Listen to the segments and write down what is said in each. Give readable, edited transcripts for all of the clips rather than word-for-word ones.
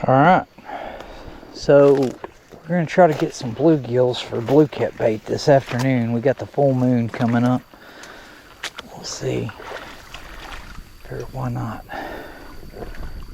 All right, so we're gonna try to get some bluegills for bluecat bait this afternoon. We got the full moon coming up. We'll see. Or why not?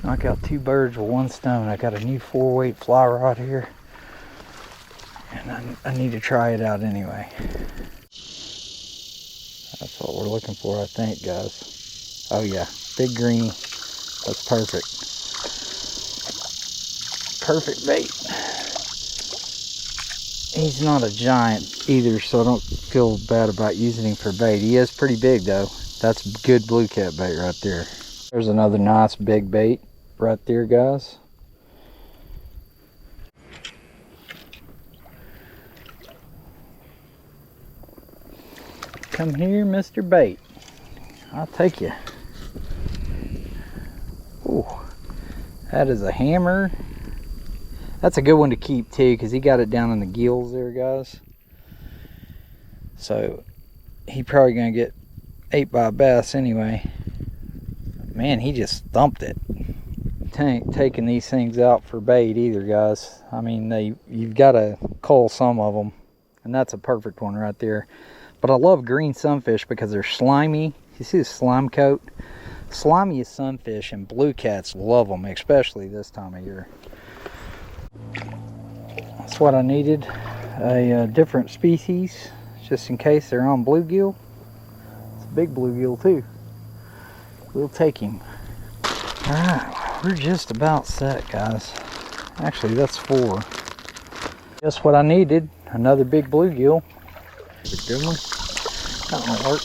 Knock out two birds with one stone. I got a new 4-weight fly rod here, and I need to try it out anyway. That's what we're looking for, I think, guys. Oh yeah, big greenie. That's perfect. Perfect bait. He's not a giant either, so I don't feel bad about using him for bait. He is pretty big though. That's good bluecat bait right there. There's another nice big bait right there, guys. Come here, Mr. Bait. I'll take you. Ooh, that is a hammer. That's a good one to keep too, because he got it down in the gills there, guys. So he probably gonna get ate by a bass anyway. Man, he just thumped it. Taking these things out for bait either, guys. I mean, you've got to cull some of them, and that's a perfect one right there. But I love green sunfish because they're slimy. You see the slime coat? Slimiest sunfish, and bluecats love them, especially this time of year. That's what I needed, a different species, just in case they're on bluegill. It's a big bluegill too. We'll take him. All right, we're just about set, guys. Actually, that's 4. Just what I needed, another big bluegill. A good one. That won't work.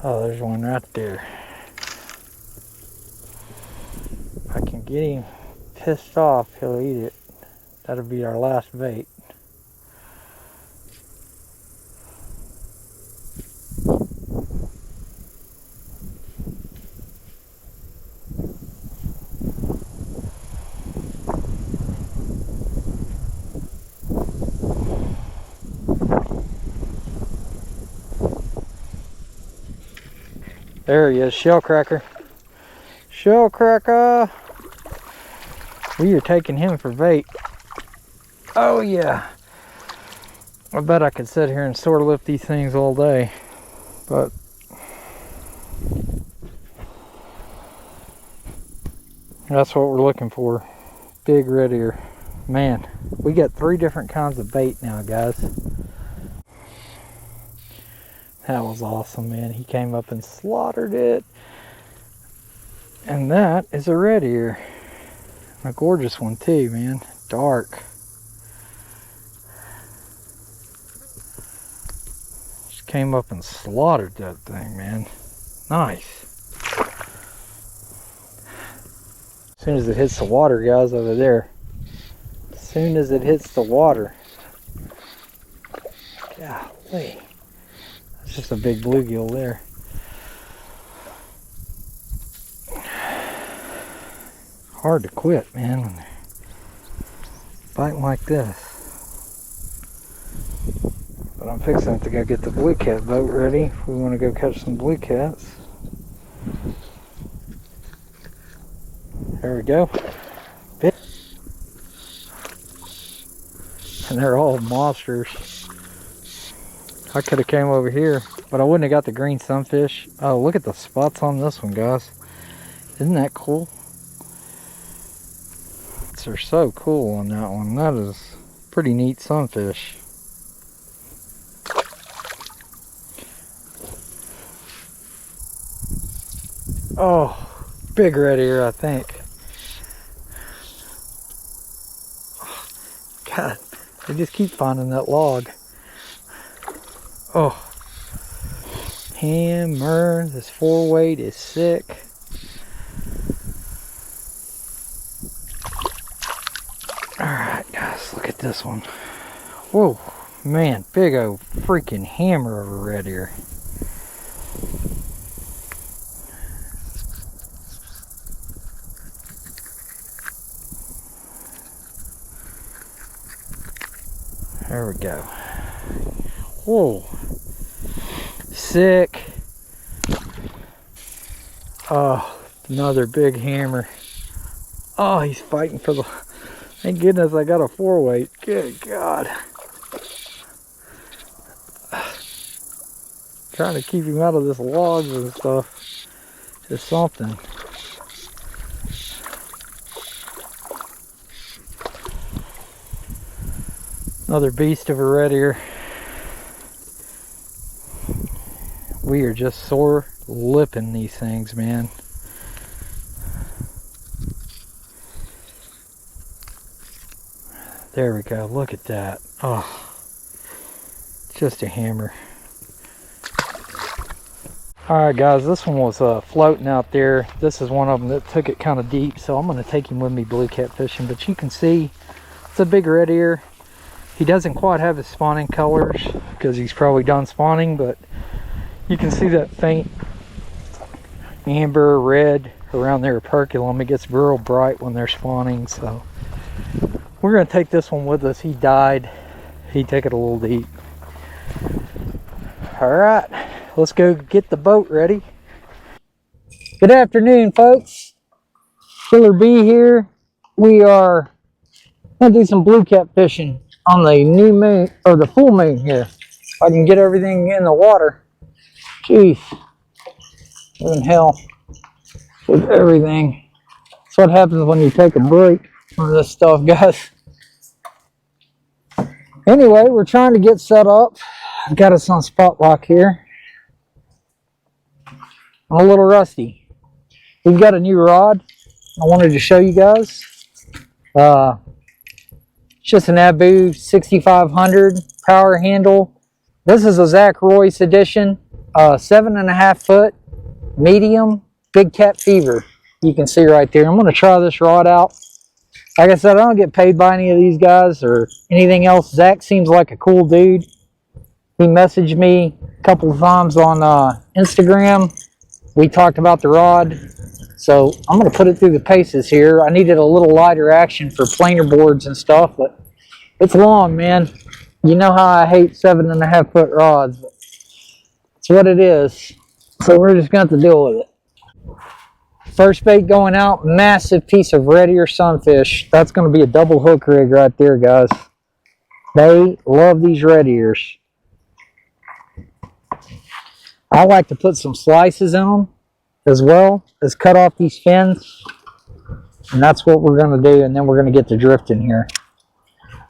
Oh, there's one right there. If I can get him pissed off, he'll eat it. That'll be our last bait. There he is, shellcracker. Shellcracker! We are taking him for bait. Oh yeah. I bet I could sit here and sort of lift these things all day. But that's what we're looking for. Big red ear. Man, we got 3 different kinds of bait now, guys. That was awesome, man. He came up and slaughtered it. And that is a red ear. A gorgeous one too, man. Dark. Just came up and slaughtered that thing, man. Nice. As soon as it hits the water, guys, over there. As soon as it hits the water. Golly. That's just a big bluegill there. Hard to quit, man, when they're biting like this. But I'm fixing to go get the bluecat boat ready if we want to go catch some bluecats. There we go. And they're all monsters. I could have came over here, but I wouldn't have got the green sunfish. Oh, look at the spots on this one, guys. Isn't that cool? They're so cool on that one. That is pretty neat sunfish. Oh, big red ear, I think. God, they just keep finding that log. Oh, hammer. This 4-weight is sick. Alright, guys, look at this one. Whoa, man, big old freaking hammer of a red ear. There we go. Whoa. Sick. Oh, another big hammer. Oh, he's fighting for the... Thank goodness I got a 4-weight. Good God. Trying to keep him out of this logs and stuff. Just something. Another beast of a red ear. We are just sore lipping these things, man. There we go. Look at that. Oh, just a hammer. Alright guys, this one was floating out there. This is one of them that took it kind of deep, so I'm going to take him with me blue cat fishing. But you can see it's a big red ear. He doesn't quite have his spawning colors because he's probably done spawning, but you can see that faint amber red around their operculum. It gets real bright when they're spawning, so we're going to take this one with us. He died. He took it a little deep. Alright, let's go get the boat ready. Good afternoon, folks. Killer B here. We are going to do some blue cat fishing on the new moon, or the full moon here. If I can get everything in the water. Jeez. What in hell with everything. That's what happens when you take a break from this stuff, guys. Anyway, we're trying to get set up. I've got us on spot lock here. I'm a little rusty. We've got a new rod I wanted to show you guys. It's just an Abu 6500 power handle. This is a Zach Royce edition, 7.5 foot medium big cat fever. You can see right there. I'm going to try this rod out. Like I said, I don't get paid by any of these guys or anything else. Zach seems like a cool dude. He messaged me a couple of times on Instagram. We talked about the rod. So I'm going to put it through the paces here. I needed a little lighter action for planer boards and stuff, but it's long, man. You know how I hate 7.5 foot rods. But it's what it is. So we're just going to have to deal with it. First bait going out, massive piece of red ear sunfish. That's going to be a double hook rig right there, guys. They love these red ears. I like to put some slices in them as well as cut off these fins. And that's what we're going to do, and then we're going to get to drifting here.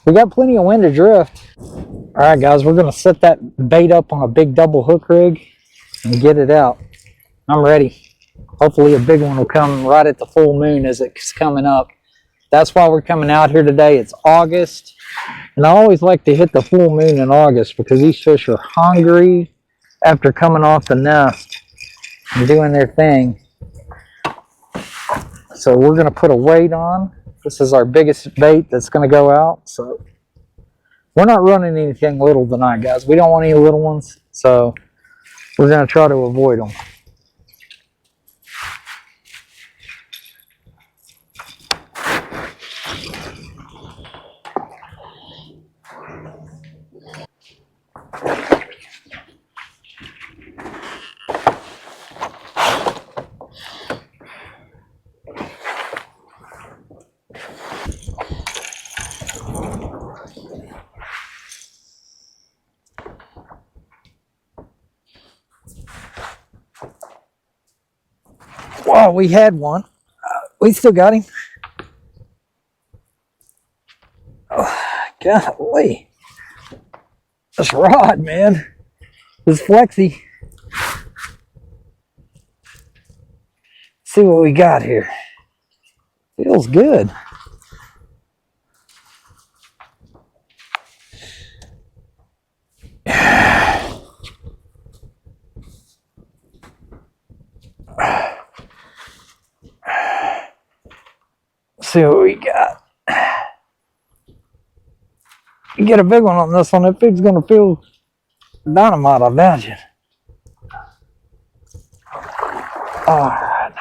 We got plenty of wind to drift. All right, guys, we're going to set that bait up on a big double hook rig and get it out. I'm ready. Hopefully a big one will come right at the full moon as it's coming up. That's why we're coming out here today. It's August, and I always like to hit the full moon in August because these fish are hungry after coming off the nest and doing their thing. So we're going to put a weight on. This is our biggest bait that's going to go out. So we're not running anything little tonight, guys. We don't want any little ones, so we're going to try to avoid them. Wow, we had one. We still got him. Oh, golly. This rod, man. This flexi. See what we got here. Feels good. See what we got. You get a big one on this one, that pig's gonna feel dynamite, I imagine. Alright.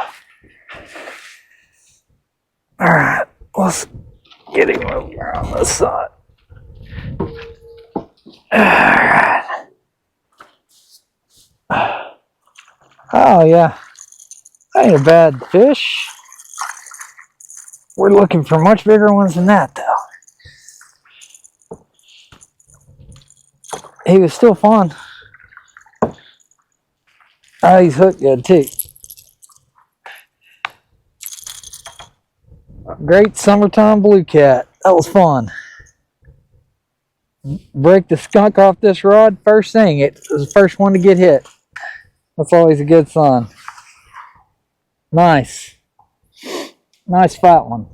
Alright, let's get him over on this side. Alright. Oh yeah. That ain't a bad fish. We're looking for much bigger ones than that, though. He was still fun. Oh, he's hooked good, too. Great summertime bluecat. That was fun. Break the skunk off this rod. First thing, it was the first one to get hit. That's always a good sign. Nice. Nice fat one.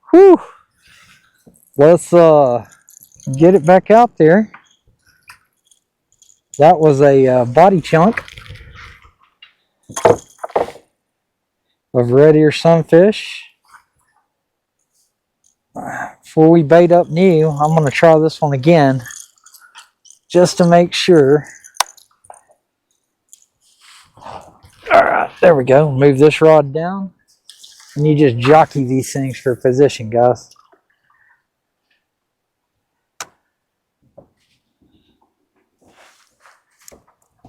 Whew. Let's get it back out there. That was a body chunk of red ear sunfish. Before we bait up new, I'm going to try this one again just to make sure. Alright, there we go. Move this rod down. And you just jockey these things for position, guys.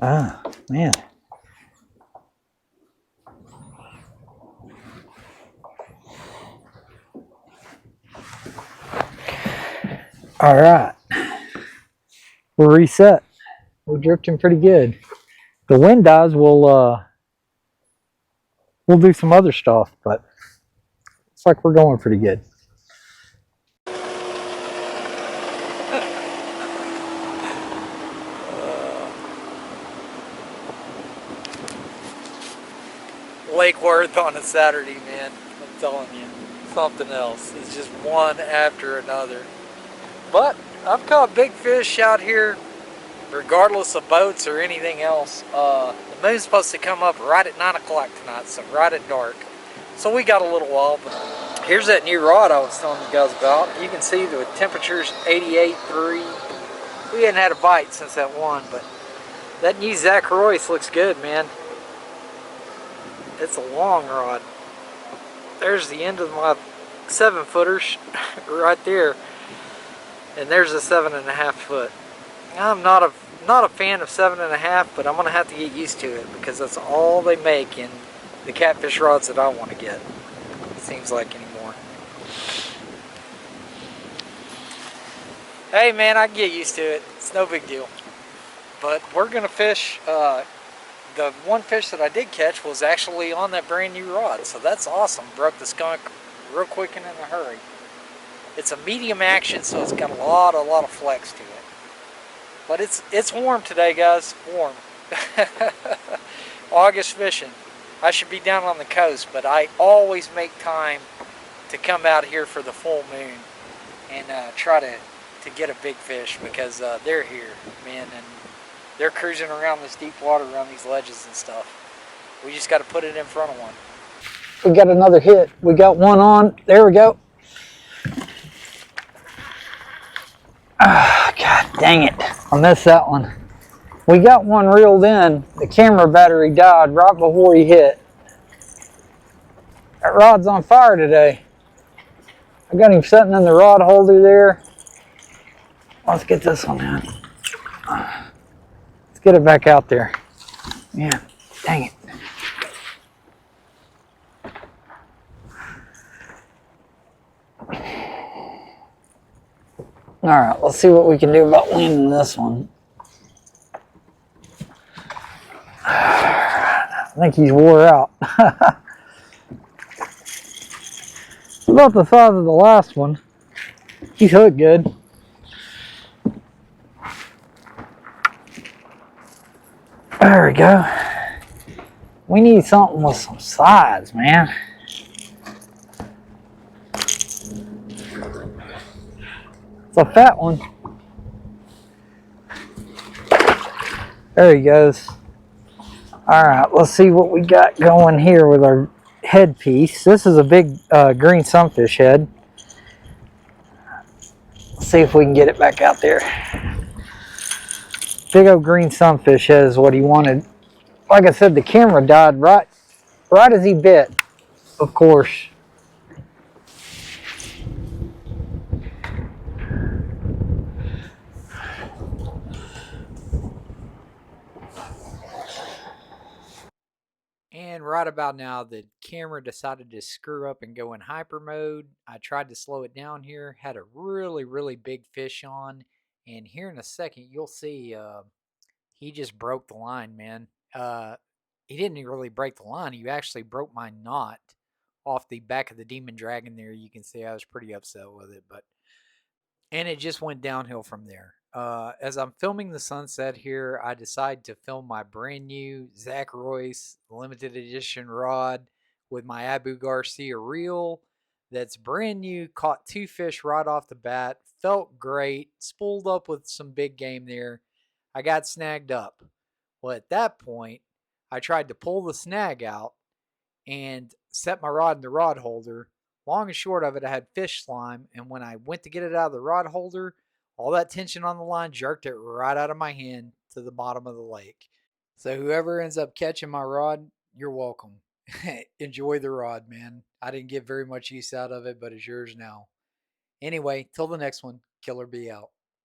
Ah, man. Alright. We're reset. We're drifting pretty good. The wind dies, we'll do some other stuff, but looks like we're going pretty good. Lake Worth on a Saturday, man. I'm telling you, something else. It's just one after another. But I've caught big fish out here, regardless of boats or anything else. The moon's supposed to come up right at 9 o'clock tonight, so right at dark. So we got a little while. But here's that new rod I was telling you guys about. You can see the temperature's 88.3. We hadn't had a bite since that one, but that new Zach Royce looks good, man. It's a long rod. There's the end of my 7-footers right there, and there's a 7.5 foot. I'm not a fan of 7.5, but I'm gonna have to get used to it because that's all they make in the catfish rods that I want to get. It seems like anymore. Hey man, I can get used to it. It's no big deal. But we're gonna fish. The one fish that I did catch was actually on that brand new rod, so that's awesome. Broke the skunk real quick and in a hurry. It's a medium action, so it's got a lot of flex to it. But it's warm today, guys. Warm. August fishing. I should be down on the coast, but I always make time to come out here for the full moon and try to get a big fish because they're here, man, and they're cruising around this deep water around these ledges and stuff. We just got to put it in front of one. We got another hit. We got one on. There we go. Ah, God dang it. I missed that one. We got one reeled in. The camera battery died right before he hit. That rod's on fire today. I got him sitting in the rod holder there. Let's get this one in. Let's get it back out there. Yeah, dang it. All right, let's see what we can do about landing this one. I think he's wore out. About the size of the last one. He's hooked good. There we go. We need something with some size, man. It's a fat one. There he goes. Alright, let's see what we got going here with our headpiece. This is a big green sunfish head. Let's see if we can get it back out there. Big old green sunfish head is what he wanted. Like I said, the camera died right as he bit, of course. then right about now, the camera decided to screw up and go in hyper mode. I tried to slow it down here, had a really, really big fish on. And here in a second, you'll see he just broke the line, man. He didn't really break the line. He actually broke my knot off the back of the demon dragon there. You can see I was pretty upset with it, but and it just went downhill from there. As I'm filming the sunset here, I decide to film my brand new Zach Royce limited edition rod with my Abu Garcia reel. That's brand new. Caught 2 fish right off the bat. Felt great. Spooled up with some big game there. I got snagged up. Well, at that point, I tried to pull the snag out and set my rod in the rod holder. Long and short of it, I had fish slime, and when I went to get it out of the rod holder, all that tension on the line jerked it right out of my hand to the bottom of the lake. So whoever ends up catching my rod, you're welcome. Enjoy the rod, man. I didn't get very much use out of it, but it's yours now. Anyway, till the next one, Killer B out.